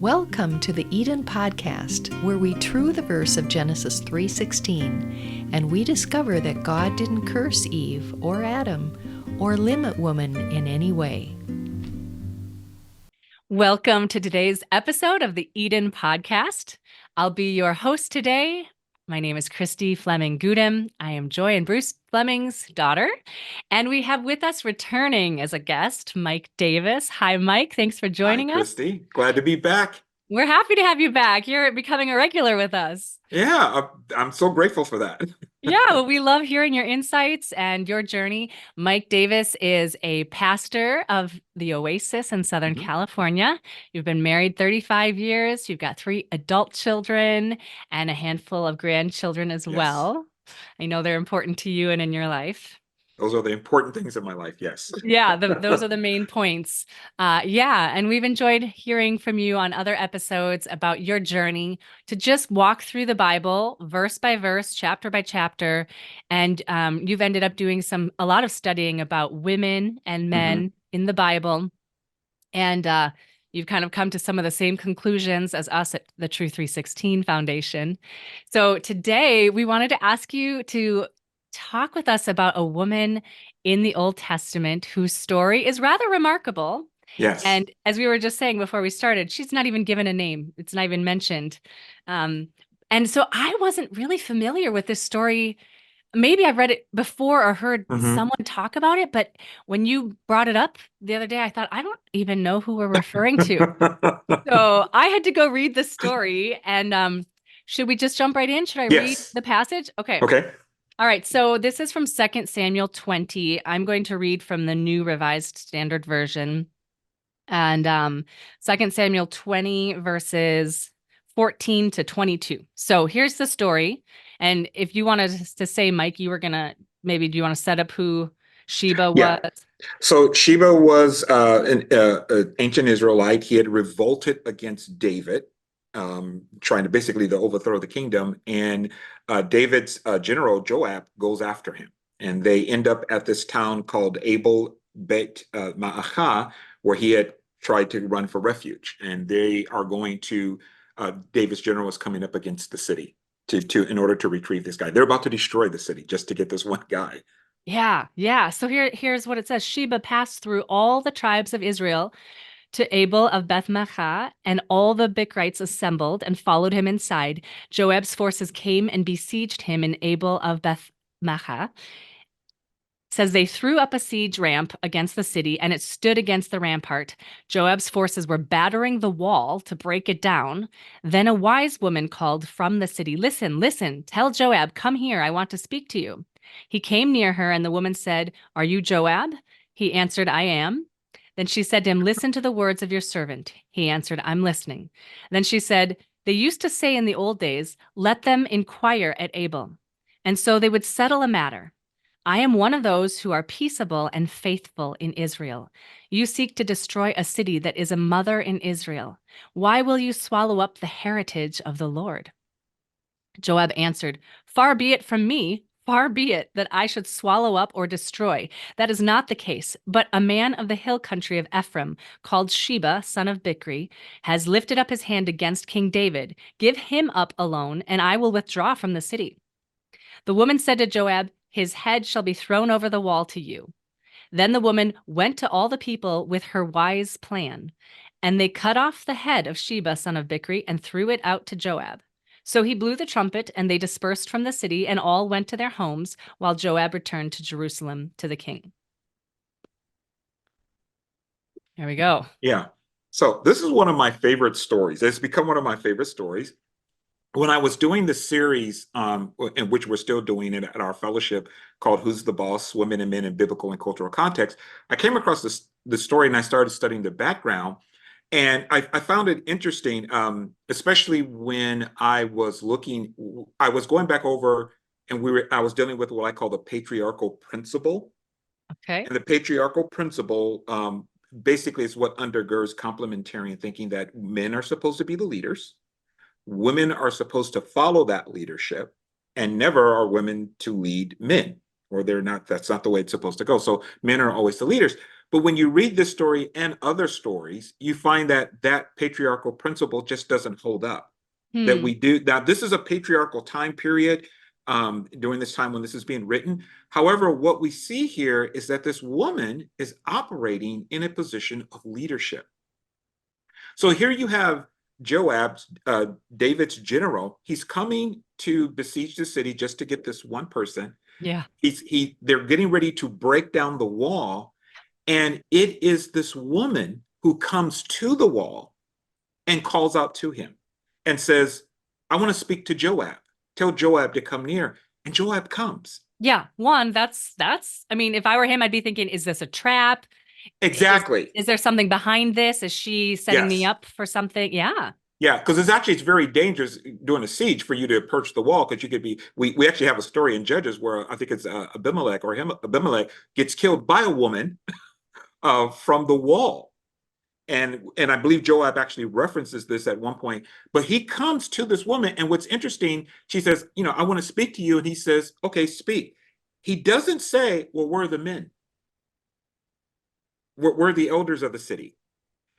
Welcome to the Eden Podcast, where we true the verse of Genesis 3:16, and we discover that God didn't curse Eve or Adam or limit woman in any way. Welcome to today's episode of the Eden Podcast. I'll be your host today. My name is Christy Fleming Gudem. I am Joy and Bruce Fleming's daughter. And we have with us returning as a guest, Mike Davis. Hi, Mike. Thanks for joining Hi, us. Christy. Glad to be back. We're happy to have you back. You're becoming a regular with us. Yeah, I'm so grateful for that. Yeah, well, we love hearing your insights and your journey. Mike Davis is a pastor of the Oasis in Southern California. You've been married 35 years. You've got 3 adult children and a handful of grandchildren as well. I know they're important to you and in your life. Those are the important things in my life, yes. Yeah, those are the main points. And we've enjoyed hearing from you on other episodes about your journey to just walk through the Bible, verse by verse, chapter by chapter. And you've ended up doing a lot of studying about women and men in the Bible. And you've kind of come to some of the same conclusions as us at the True 316 Foundation. So today we wanted to ask you to talk with us about a woman in the Old Testament whose story is rather remarkable. Yes. And as we were just saying before we started, she's not even given a name. It's not even mentioned. And so I wasn't really familiar with this story. Maybe I've read it before or heard someone talk about it, but when you brought it up the other day, I thought, I don't even know who we're referring to. So I had to go read the story. And should we just jump right in? Should I read the passage? Okay. All right, so this is from 2 Samuel 20. I'm going to read from the New Revised Standard Version. And 2 Samuel 20, verses 14 to 22. So here's the story. And if you wanted to say, Mike, do you want to set up who Sheba was? So Sheba was an ancient Israelite. He had revolted against David, trying to basically overthrow the kingdom. And David's general Joab goes after him, and they end up at this town called Abel Bet Ma'achah, where he had tried to run for refuge. And they are going to David's general is coming up against the city in order to retrieve this guy. They're about to destroy the city just to get this one guy. Yeah. So here's what it says: Sheba passed through all the tribes of Israel to Abel of Beth-maachah, and all the Bichrites assembled and followed him inside. Joab's forces came and besieged him in Abel of Beth-maachah. Says they threw up a siege ramp against the city, and it stood against the rampart. Joab's forces were battering the wall to break it down. Then a wise woman called from the city, Listen, tell Joab, come here, I want to speak to you. He came near her, and the woman said, Are you Joab? He answered, I am. Then she said to him, Listen to the words of your servant. He answered, I'm listening. Then she said, They used to say in the old days, Let them inquire at Abel. And so they would settle a matter. I am one of those who are peaceable and faithful in Israel. You seek to destroy a city that is a mother in Israel. Why will you swallow up the heritage of the Lord? Joab answered, Far be it from me. Far be it that I should swallow up or destroy. That is not the case. But a man of the hill country of Ephraim, called Sheba, son of Bichri, has lifted up his hand against King David. Give him up alone, and I will withdraw from the city. The woman said to Joab, His head shall be thrown over the wall to you. Then the woman went to all the people with her wise plan, and they cut off the head of Sheba, son of Bichri, and threw it out to Joab. So he blew the trumpet, and they dispersed from the city, and all went to their homes, while Joab returned to Jerusalem to the king. There we go. Yeah. So this is one of my favorite stories. It's become one of my favorite stories. When I was doing the series, in which we're still doing it at our fellowship, called Who's the Boss? Women and Men in Biblical and Cultural Context, I came across the story, and I started studying the background. And I found it interesting, especially when I was going back over, and I was dealing with what I call the patriarchal principle. Okay. And the patriarchal principle basically is what undergirds complementarian thinking, that men are supposed to be the leaders, women are supposed to follow that leadership, and never are women to lead men, or that's not the way it's supposed to go. So men are always the leaders. But when you read this story and other stories, you find that that patriarchal principle just doesn't hold up. That Hmm. we do now, this is a patriarchal time period during this time when this is being written. However, what we see here is that this woman is operating in a position of leadership. So here you have Joab, David's general. He's coming to besiege the city just to get this one person. Yeah. They're getting ready to break down the wall, and it is this woman who comes to the wall and calls out to him and says, I want to speak to Joab. Tell Joab to come near. And Joab comes. Yeah. One, that's I mean, if I were him, I'd be thinking, is this a trap? Is Exactly. is there something behind this? Is she setting me Yes. up for something? Yeah. Yeah, because it's very dangerous during a siege for you to approach the wall because you could be. We actually have a story in Judges where I think it's Abimelech or him. Abimelech gets killed by a woman from the wall, and I believe Joab actually references this at one point. But he comes to this woman, and what's interesting, she says, I want to speak to you, and he says, okay, speak. He doesn't say, well, where are the men? Where are the elders of the city?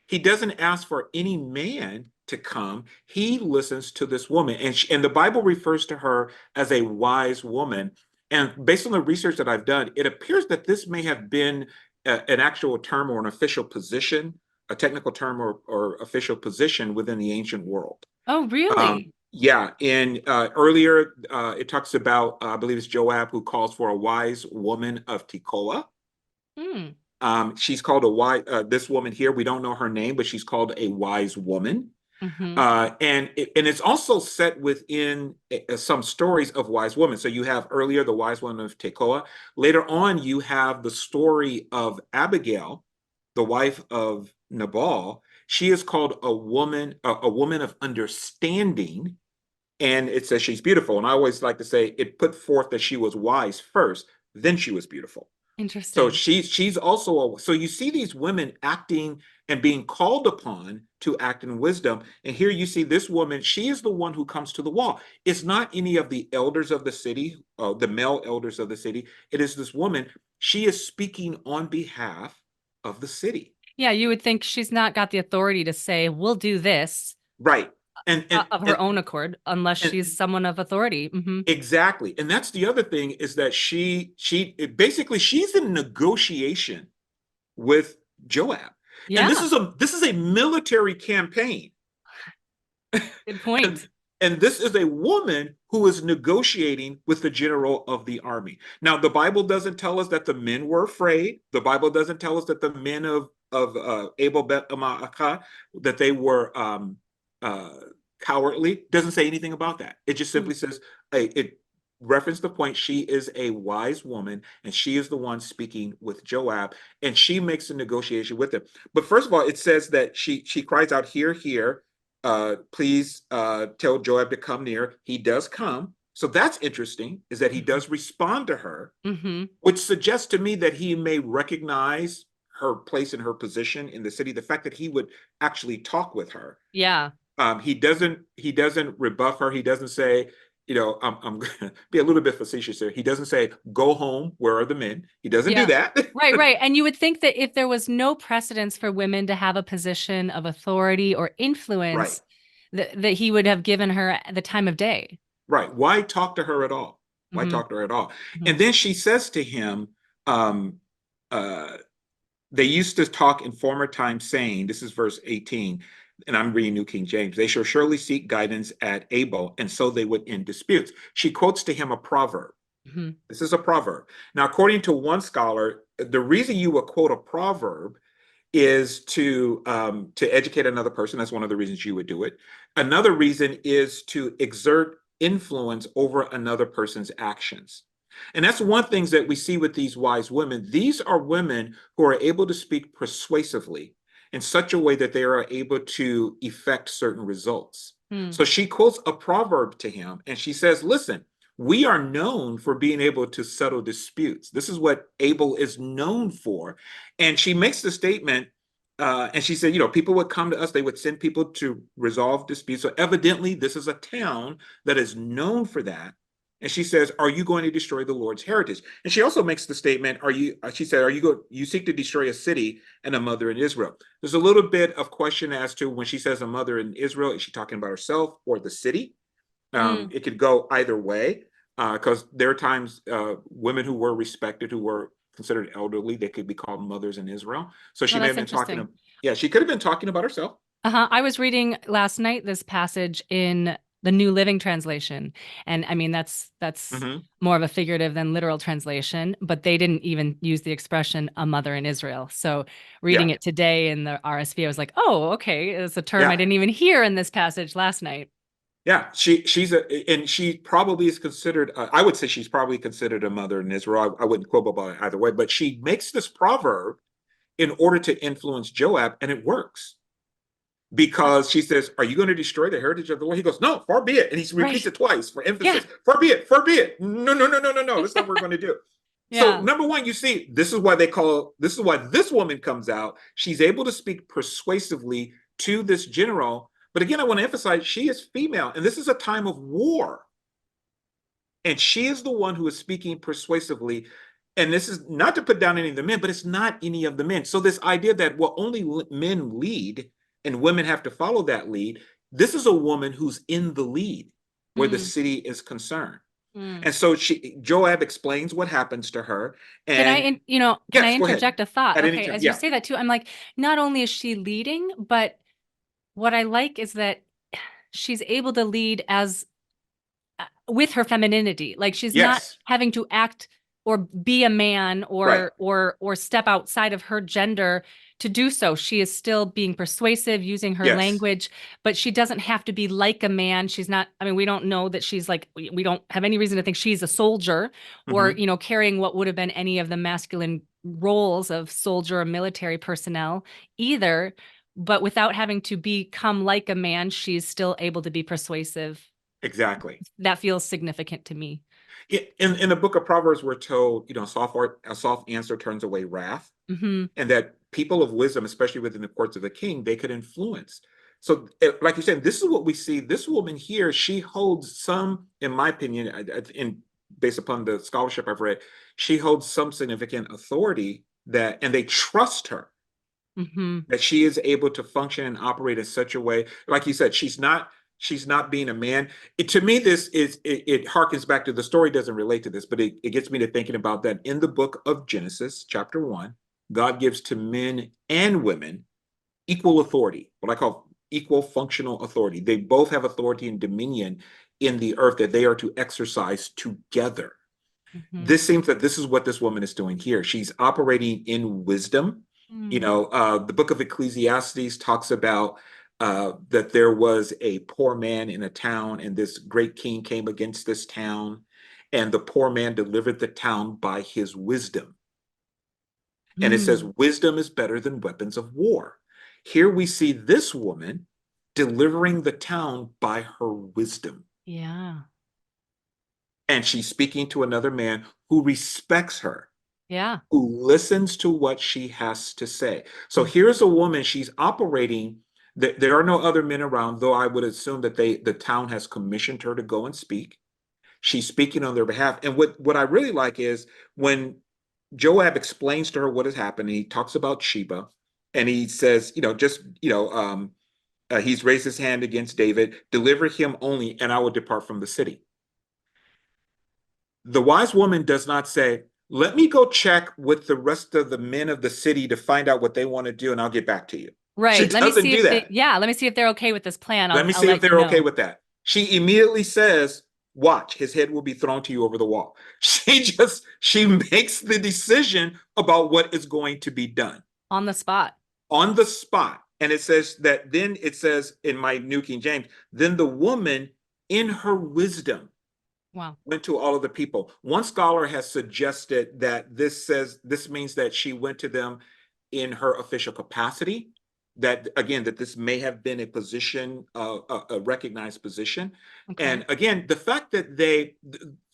He doesn't ask for any man to come. He listens to this woman, and the Bible refers to her as a wise woman. And based on the research that I've done, it appears that this may have been an actual term or an official position, a technical term or official position within the ancient world. Oh, really? Yeah, and earlier it talks about, I believe it's Joab who calls for a wise woman of Tekoa. Hmm. She's called a wise. This woman here, we don't know her name, but she's called a wise woman. Mm-hmm. And it's also set within some stories of wise women. So you have earlier the wise woman of Tekoa. Later on, you have the story of Abigail, the wife of Nabal. She is called a woman of understanding, and it says she's beautiful. And I always like to say it put forth that she was wise first, then she was beautiful. So Interesting. she's also so you see these women acting and being called upon to act in wisdom. And here you see this woman, she is the one who comes to the wall. It's not any of the elders of the city, the male elders of the city. It is this woman. She is speaking on behalf of the city. Yeah, you would think she's not got the authority to say, we'll do this Right. And and of her and own accord unless she's and someone of authority. Hmm. exactly. And that's the other thing is that basically she's in negotiation with Joab. And Yeah, this is a military campaign. good And point. and this is a woman who is negotiating with the general of the army. Now, the Bible doesn't tell us that the men were afraid. The Bible doesn't tell us that the men of Abel Bet Ma'akah, that they were uh, cowardly. Doesn't say anything about that. It just Hmm. simply says, hey, it referenced the point. She is a wise woman, and she is the one speaking with Joab, and she makes a negotiation with him. But first of all, it says that she cries out, "Here, here." Please tell Joab to come near. He does come. So that's interesting, is that he does respond to her, Hmm. which suggests to me that he may recognize her place and her position in the city. The fact that he would actually talk with her. Yeah. He doesn't rebuff her. He doesn't say, I'm gonna be a little bit facetious here. He doesn't say, go home, where are the men? He doesn't do Yeah. that. Right, right. And you would think that if there was no precedence for women to have a position of authority or Right. influence, that he would have given her the time of day. Right. Why talk to her at all? Why Hmm. talk to her at all? Hmm. And then she says to him, um, uh, they used to talk in former times, saying, this is verse 18, and I'm reading New King James, they shall surely seek guidance at Abel, and so they would end disputes. She quotes to him a proverb. Hmm. This is a proverb. Now, according to one scholar, the reason you would quote a proverb is to educate another person. That's one of the reasons you would do it. Another reason is to exert influence over another person's actions. And that's one thing that we see with these wise women. These are women who are able to speak persuasively in such a way that they are able to effect certain results. Hmm. So she quotes a proverb to him and she says, listen, we are known for being able to settle disputes. This is what Abel is known for. And she makes the statement, and she said, people would come to us, they would send people to resolve disputes. So evidently, this is a town that is known for that. And she says, "Are you going to destroy the Lord's heritage?" And she also makes the statement, "Are you?" She said, "Are you go? You seek to destroy a city and a mother in Israel?" There's a little bit of question as to when she says a mother in Israel, is she talking about herself or the city? Mm. It could go either way, because there are times women who were respected, who were considered elderly, they could be called mothers in Israel. So she Oh, may that's have been interesting. yeah, she could have been talking about herself. I was reading last night this passage in the New Living Translation, and I mean that's Hmm. more of a figurative than literal translation, but they didn't even use the expression "a mother in Israel." So reading Yeah, it today in the RSV, I was like, "Oh, okay, it's a term I yeah. didn't even hear in this passage last night." Yeah, she's and she probably is considered. I would say she's probably considered a mother in Israel. I wouldn't quibble about it either way, but she makes this proverb in order to influence Joab, and it works because she says, "Are you going to destroy the heritage of the Lord?" He goes, "No, far be it," and he repeats Right? it twice for Yeah. emphasis. Far be it, far be it. No, no, no, no, no, no. That's not what we're going to do. So Yeah. number one, you see, this is why this woman comes out. She's able to speak persuasively to this general. But again, I want to emphasize she is female, and this is a time of war. And she is the one who is speaking persuasively. And this is not to put down any of the men, but it's not any of the men. So this idea that, well, only men lead and women have to follow that lead, this is a woman who's in the lead where the Mm, city is concerned. mm. And so Joab explains what happens to her. Can I, And can I yes, go ahead. interject a thought? At any Okay, time. as you Yeah. say that too, I'm like, not only is she leading, but what I like is that she's able to lead as with her femininity. Like she's not Yes. having to act or be a man Right. or step outside of her gender to do so. She is still being persuasive, using her Yes. language, but she doesn't have to be like a man. She's not, I mean, we don't know that she's like, we don't have any reason to think she's a soldier or, Hmm. carrying what would have been any of the masculine roles of soldier or military personnel either. But without having to become like a man, she's still able to be persuasive. Exactly. That feels significant to me. In the book of Proverbs, we're told, a soft answer turns away wrath, Hmm. and that people of wisdom, especially within the courts of the king, they could influence. So, like you said, this is what we see. This woman here, she holds some, in my opinion, based upon the scholarship I've read, she holds some significant authority and they trust her Hmm. that she is able to function and operate in such a way. Like you said, she's not being a man. To me, it harkens back to the story, doesn't relate to this, but it gets me to thinking about that in the book of Genesis, chapter 1, God gives to men and women equal authority, what I call equal functional authority. They both have authority and dominion in the earth that they are to exercise together. Hmm. This seems that this is what this woman is doing here. She's operating in wisdom. Mm. The book of Ecclesiastes talks about that there was a poor man in a town, and this great king came against this town, and the poor man delivered the town by his wisdom. And it says, Mm. wisdom is better than weapons of war. Here we see this woman delivering the town by her wisdom. Yeah. And she's speaking to another man who respects her, Yeah. who listens to what she has to say. So Mm. here's a woman, she's operating. There are no other men around, though I would assume that the town has commissioned her to go and speak. She's speaking on their behalf. And what I really like is when Joab explains to her what has happened, he talks about Sheba, and he says, he's raised his hand against David, deliver him only, and I will depart from the city. The wise woman does not say, let me go check with the rest of the men of the city to find out what they want to do, and I'll get back to you. She Right. Let me doesn't see do if they, that. yeah, let me see if they're okay with this plan. Let me I'll see if let you they're okay know. with that. She immediately says, watch, his head will be thrown to you over the wall. She makes the decision about what is going to be done On the spot. on the spot. And it says in my New King James, then the woman in her wisdom Wow. went to all of the people. One scholar has suggested that this means that she went to them in her official capacity. That again, that this may have been a position, a recognized position. Okay. And again, the fact that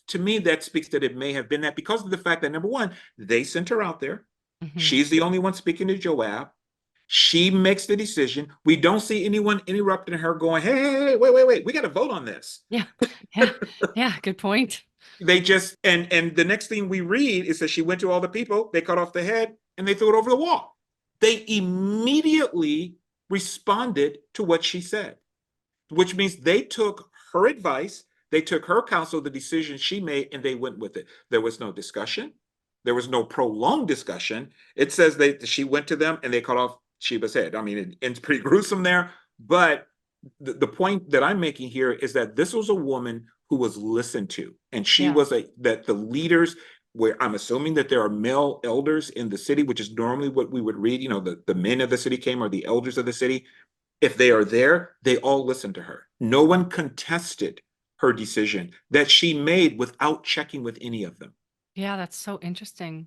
to me, that speaks that it may have been that because of the fact that number one, they sent her out there. Hmm. She's the only one speaking to Joab. She makes the decision. We don't see anyone interrupting her going, hey, wait, we got to vote on this. Yeah. Yeah. Yeah. Good point. They just and the next thing we read is that she went to all the people, they cut off the head, and they threw it over the wall. They immediately responded to what she said, which means they took her advice, they took her counsel, the decision she made, and they went with it. There was no discussion. There was no prolonged discussion. It says she went to them and they cut off Sheba's head. I mean, it's pretty gruesome there, but the point that I'm making here is that this was a woman who was listened to, and she was that the leaders, where I'm assuming that there are male elders in the city, which is normally what we would read, the men of the city came, or the elders of the city. If they are there, they all listen to her. No one contested her decision that she made without checking with any of them. Yeah, that's so interesting.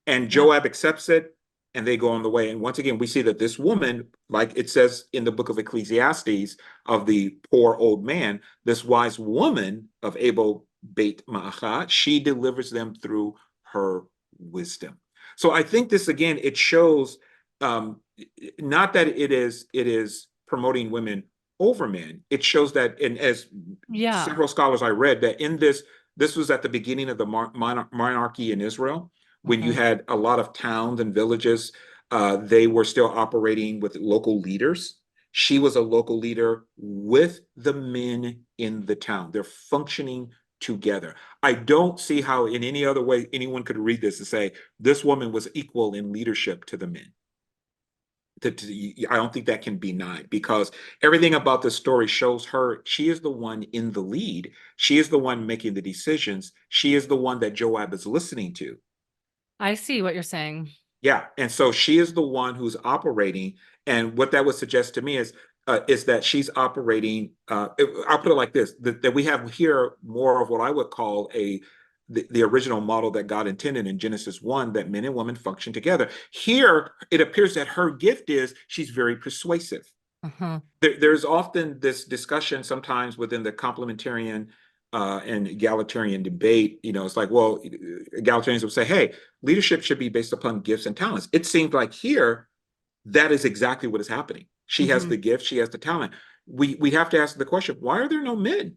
And Joab accepts it, and they go on the way. And once again, we see that this woman, like it says in the book of Ecclesiastes, of the poor old man, this wise woman of Abel Beit Ma'achat, she delivers them through her wisdom. So I think this, again, it shows not that it is promoting women over men. It shows that, and as several scholars I read, that in this was at the beginning of the monarchy in Israel, when you had a lot of towns and villages. They were still operating with local leaders. She was a local leader with the men in the town. They're functioning together. I don't see how in any other way anyone could read this and say this woman was equal in leadership to the men. I don't think that can be denied, because everything about this story shows her. She is the one in the lead. She is the one making the decisions. She is the one that Joab is listening to. I see what you're saying. Yeah, and so she is the one who's operating, and what that would suggest to me is that she's operating. I'll put it like this: that we have here more of what I would call the original model that God intended in Genesis 1, that men and women function together. Here, it appears that her gift is she's very persuasive. There's often this discussion sometimes within the complementarian and egalitarian debate. It's like, well, egalitarians would say, hey, leadership should be based upon gifts and talents. It seems like here, that is exactly what is happening. She has the gift, she has the talent. We have to ask the question, why are there no men?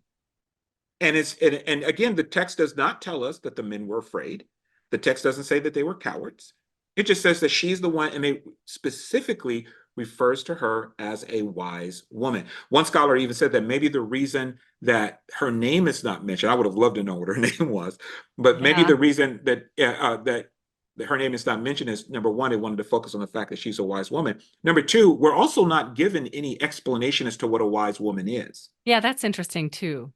And again, the text does not tell us that the men were afraid. The text doesn't say that they were cowards. It just says that she's the one, and it specifically refers to her as a wise woman. One scholar even said that maybe the reason that her name is not mentioned, I would have loved to know what her name was, but maybe the reason that that her name is not mentioned is, number one, they wanted to focus on the fact that she's a wise woman. Number two, we're also not given any explanation as to what a wise woman is. Yeah, that's interesting too.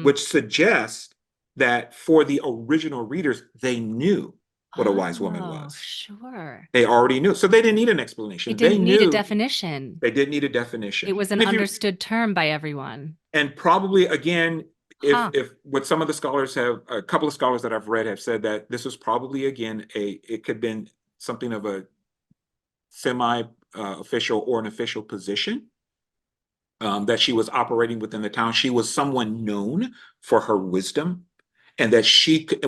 Which suggests that for the original readers, they knew what a wise woman was. Sure. They already knew. So they didn't need an explanation. They didn't need a definition. They didn't need a definition. It was an understood term by everyone. And probably, again, if what some of the scholars have, a couple of scholars that I've read have said that this was probably, again, it could have been something of a semi-official or an official position. That she was operating within the town. She was someone known for her wisdom, and that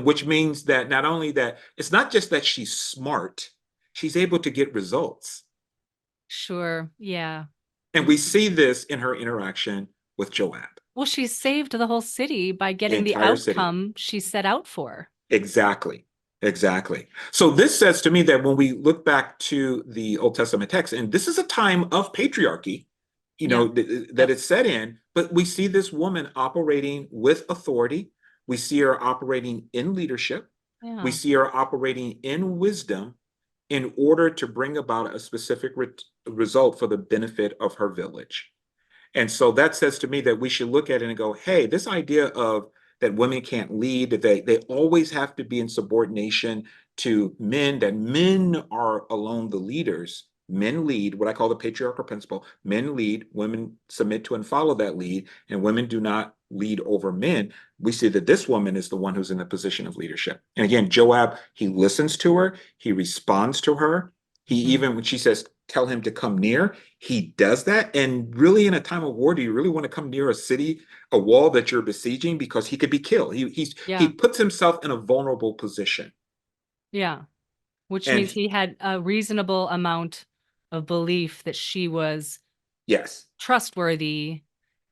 which means that not only that, it's not just that she's smart, she's able to get results. Sure, yeah. And we see this in her interaction with Joab. Well, she saved the whole city by getting the outcome she set out for. Exactly. So this says to me that when we look back to the Old Testament text, and this is a time of patriarchy, that it's set in, but we see this woman operating with authority. We see her operating in leadership. We see her operating in wisdom in order to bring about a specific result for the benefit of her village. And so that says to me that we should look at it and go, hey, this idea of that women can't lead, that they always have to be in subordination to men, that men are alone the leaders. Men lead, what I call the patriarchal principle. Men lead, women submit to and follow that lead, and women do not lead over men. We see that this woman is the one who's in a position of leadership. And again, Joab, he listens to her, he responds to her. He even, when she says, tell him to come near, he does that. And really, in a time of war, do you really want to come near a city, a wall that you're besieging? Because he could be killed. He puts himself in a vulnerable position. Yeah, which means he had a reasonable amount of belief that she was trustworthy.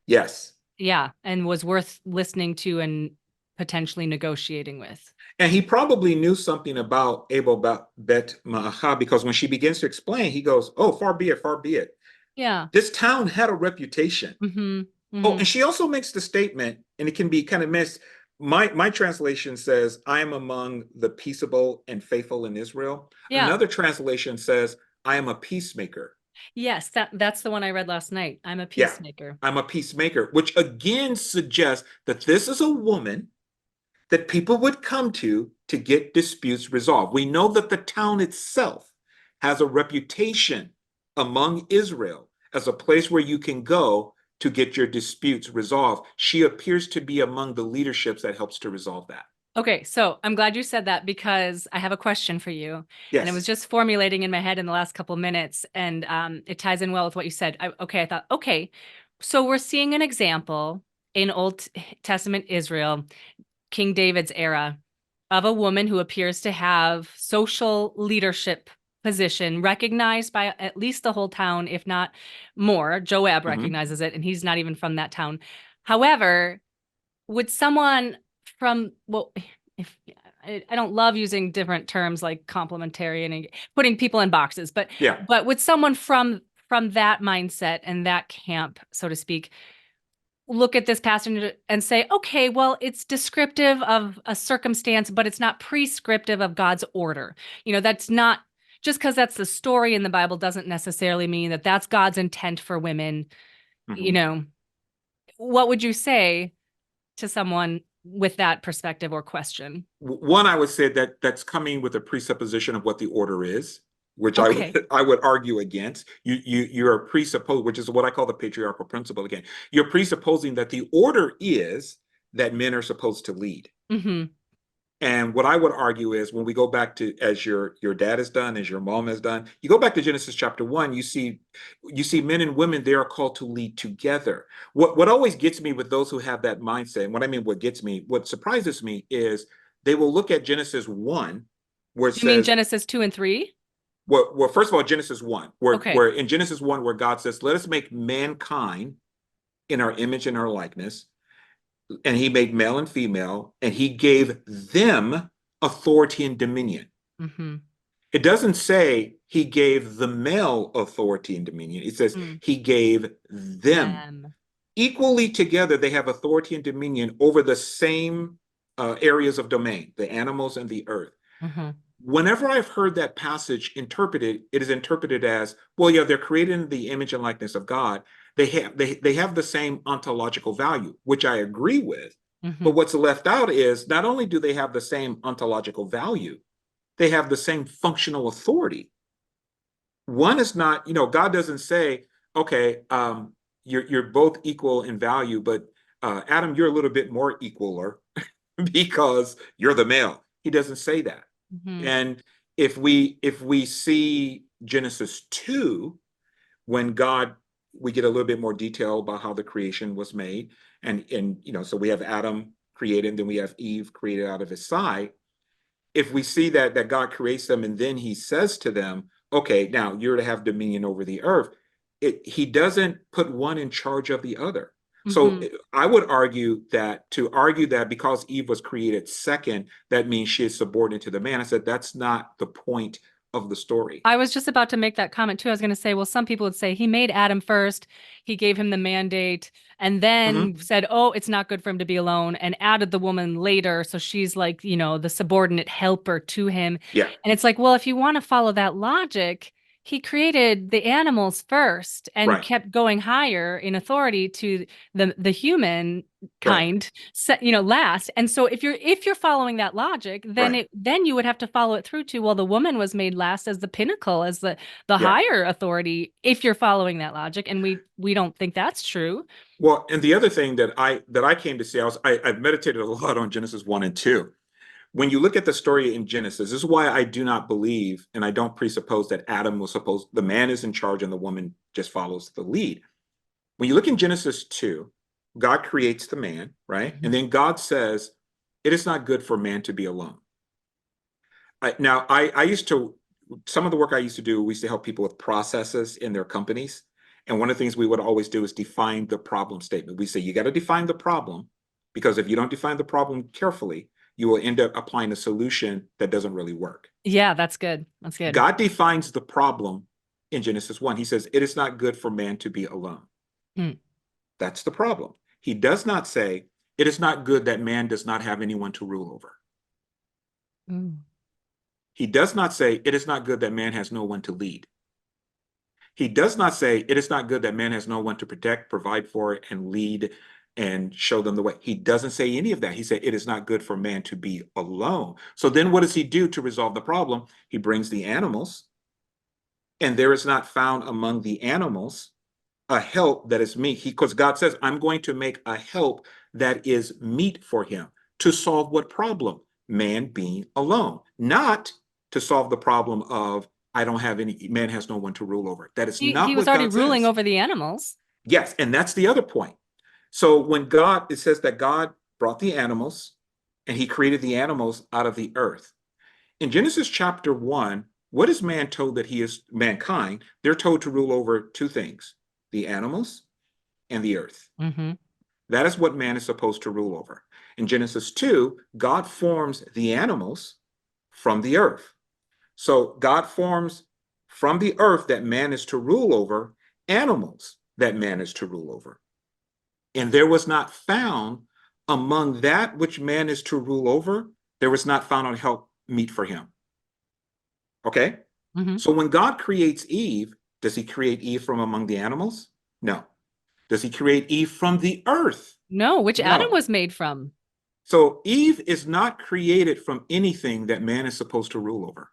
Yes. Yeah, and was worth listening to and potentially negotiating with. And he probably knew something about Abel Bet Ma'acha, because when she begins to explain, he goes, "Oh, far be it, far be it." Yeah. This town had a reputation. Mm-hmm. Oh, Mm-hmm. and she also makes the statement, and it can be kind of missed. My translation says, "I am among the peaceable and faithful in Israel." Yeah. Another translation says, "I am a peacemaker." Yes, that's the one I read last night. I'm a Yeah, peacemaker. I'm a peacemaker, which again suggests that this is a woman that people would come to get disputes resolved. We know that the town itself has a reputation among Israel as a place where you can go to get your disputes resolved. She appears to be among the leaderships that helps to resolve that. Okay, so I'm glad you said that because I have a question for you. And it was Yes. just formulating in my head in the last couple of minutes, and it ties in well with what you said. I thought, okay, so we're seeing an example in Old Testament Israel, King David's era, of a woman who appears to have social leadership position recognized by at least the whole town, if not more. Joab Mhm. recognizes it, and he's not even from that town. However, would someone from, well, if I don't love using different terms like complementary and putting people in boxes, but Yeah. would someone from that mindset and that camp, so to speak, look at this passage and say, okay, well, it's descriptive of a circumstance, but it's not prescriptive of God's order. That's not, just because that's the story in the Bible doesn't necessarily mean that that's God's intent for women. You Mhm. know, what would you say to someone with that perspective or question? One, I would say that that's coming with a presupposition of what the order is, which I Okay. would I would argue against. You're presupposed, which is what I call the patriarchal principle again. You're presupposing that the order is that men are supposed to lead. Mm-hmm. And what I would argue is when we go back to, as your dad has done, as your mom has done, you go back to Genesis chapter 1, you see men and women, they are called to lead together. What always gets me with those who have that mindset, and what I mean what gets me, what surprises me is they will look at Genesis 1 where it Do you mean says, Genesis 2 and 3? well, first of all, Genesis 1, Okay. where in Genesis 1, where God says, "Let us make mankind in our image and our likeness." And he made male and female, and he gave them authority and dominion. Mm-hmm. It doesn't say he gave the male authority and dominion. It says Mm. he gave them. Them. Equally together, they have authority and dominion over the same areas of domain, the animals and the earth. Mm-hmm. Whenever I've heard that passage interpreted, it is interpreted as, well, yeah, they're created in the image and likeness of God. They have the same ontological value, which I agree with. Mm-hmm. But what's left out is not only do they have the same ontological value, they have the same functional authority. One is not, God doesn't say, okay, you're both equal in value, but Adam, you're a little bit more equaler because you're the male. He doesn't say that. Mm-hmm. And if we see Genesis 2, when God, we get a little bit more detail about how the creation was made. And so we have Adam created, and then we have Eve created out of his side. If we see that God creates them and then he says to them, okay, now you're to have dominion over the earth, he doesn't put one in charge of the other. So Mm-hmm. I would argue that because Eve was created second, that means she is subordinate to the man. I said that's not the point of the story. I was just about to make that comment too. I was going to say, well, some people would say he made Adam first, he gave him the mandate, and Mm-hmm. then said, oh, it's not good for him to be alone, and added the woman later. So she's like, the subordinate helper to him. Yeah, And it's like, well, if you want to follow that logic, he created the animals first and right, kept going higher in authority to the human right, kind, last. And so if you're following that logic, then right. then you would have to follow it through to, well, the woman was made last as the pinnacle, as the Yeah. higher authority, if you're following that logic. And we don't think that's true. Well, and the other thing that I came to see, I've meditated a lot on Genesis 1 and 2. When you look at the story in Genesis, this is why I do not believe and I don't presuppose that the man is in charge and the woman just follows the lead. When you look in Genesis 2, God creates the man, right? And Mhm. then God says, it is not good for man to be alone. I used to, some of the work I used to do, we used to help people with processes in their companies. And one of the things we would always do is define the problem statement. We say, you got to define the problem because if you don't define the problem carefully, you will end up applying a solution that doesn't really work. Yeah, that's good. That's good. God defines the problem in Genesis 1. He says, it is not good for man to be alone. That's the problem. He does not say, it is not good that man does not have anyone to rule over. He does not say, it is not good that man has no one to lead. He does not say, it is not good that man has no one to protect, provide for, and lead and show them the way. He doesn't say any of that. He said, it is not good for man to be alone. So then what does he do to resolve the problem? He brings the animals, and there is not found among the animals a help that is meet. Because God says, I'm going to make a help that is meet for him. To solve what problem? Man being alone. Not to solve the problem of, I don't have any, man has no one to rule over. That is not He what was already God ruling says. over the animals. Yes, and that's the other point. So when God, it says that God brought the animals and he created the animals out of the earth. In Genesis chapter 1, what is man told that he is, mankind? They're told to rule over two things, the animals and the earth. That is what man is supposed to rule over. In Genesis 2, God forms the animals from the earth. So God forms from the earth that man is to rule over, animals that man is to rule over. And there was not found among that which man is to rule over, there was not found a help meet for him. Okay? So when God creates Eve, does he create Eve from among the animals? No. Does he create Eve from the earth? No, which No. Adam was made from. So Eve is not created from anything that man is supposed to rule over.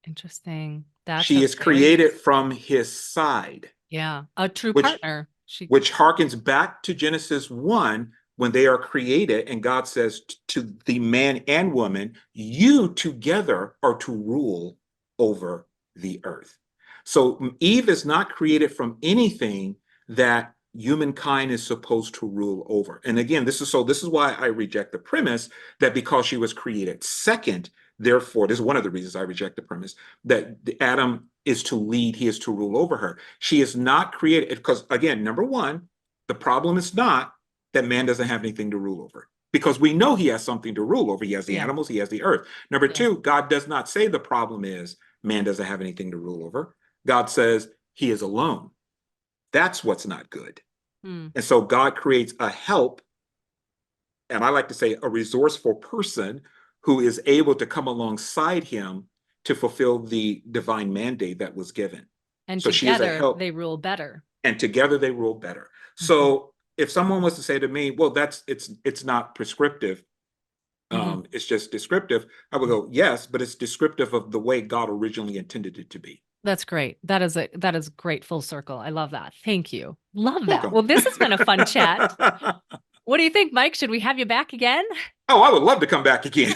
Interesting. That's She is created from his side. Yeah, a true which, partner. Which harkens back to Genesis 1 when they are created, and God says to the man and woman, you together are to rule over the earth. So Eve is not created from anything that humankind is supposed to rule over. And again, this is why I reject the premise that because she was created second, therefore, this is one of the reasons I reject the premise that Adam is to lead, he is to rule over her. She is not created, because again, number one, the problem is not that man doesn't have anything to rule over, because we know he has something to rule over. He has the animals, he has the earth. Number two, God does not say the problem is man doesn't have anything to rule over. God says he is alone. That's what's not good. And so God creates a help, and I like to say a resourceful person who is able to come alongside him to fulfill the divine mandate that was given. And so together, she is a help. they rule better. And together they rule better. So if someone was to say to me, well, it's not prescriptive, it's just descriptive, I would go, yes, but it's descriptive of the way God originally intended it to be. That's great. That is great full circle. I love that. Thank you. Love that. Well, this has been a fun chat. What do you think, Mike? Should we have you back again? Oh, I would love to come back again.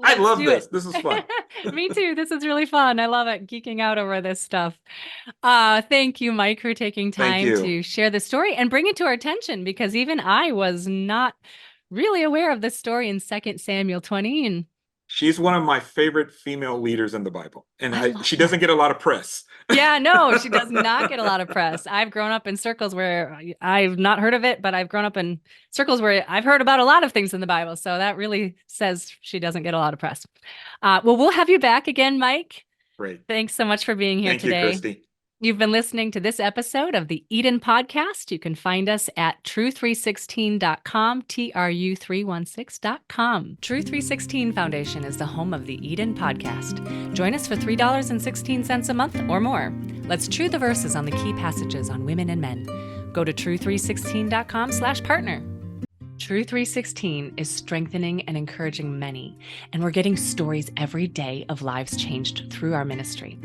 I love this. This is fun. Me too. This is really fun. I love it. Geeking out over this stuff. Thank you, Mike, for taking time to share the story and bring it to our attention, because even I was not really aware of this story in 2 Samuel 20. And she's one of my favorite female leaders in the Bible. And she doesn't get a lot of press. Yeah, no, she does not get a lot of press. I've grown up in circles where I've not heard of it, but I've grown up in circles where I've heard about a lot of things in the Bible. So that really says she doesn't get a lot of press. Well, we'll have you back again, Mike. Great. Thanks so much for being here today. Thank you, Christy. You've been listening to this episode of the Eden Podcast. You can find us at true316.com, TRU316.com. True 316 Foundation is the home of the Eden Podcast. Join us for $3.16 a month or more. Let's true the verses on the key passages on women and men. Go to true316.com/partner. True 316 is strengthening and encouraging many, and we're getting stories every day of lives changed through our ministry.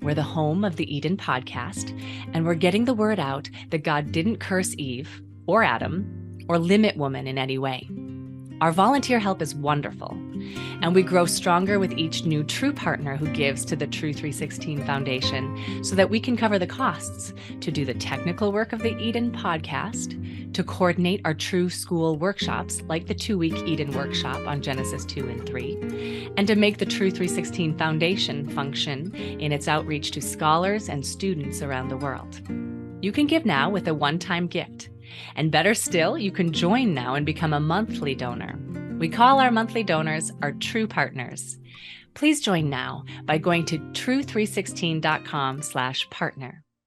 We're the home of the Eden Podcast, and we're getting the word out that God didn't curse Eve or Adam or limit woman in any way. Our volunteer help is wonderful, and we grow stronger with each new true partner who gives to the True 316 Foundation so that we can cover the costs to do the technical work of the Eden Podcast, to coordinate our True School workshops like the 2-week Eden workshop on Genesis 2 and 3, and to make the True 316 Foundation function in its outreach to scholars and students around the world. You can give now with a one-time gift. And better still, you can join now and become a monthly donor. We call our monthly donors our true partners. Please join now by going to true316.com/partner.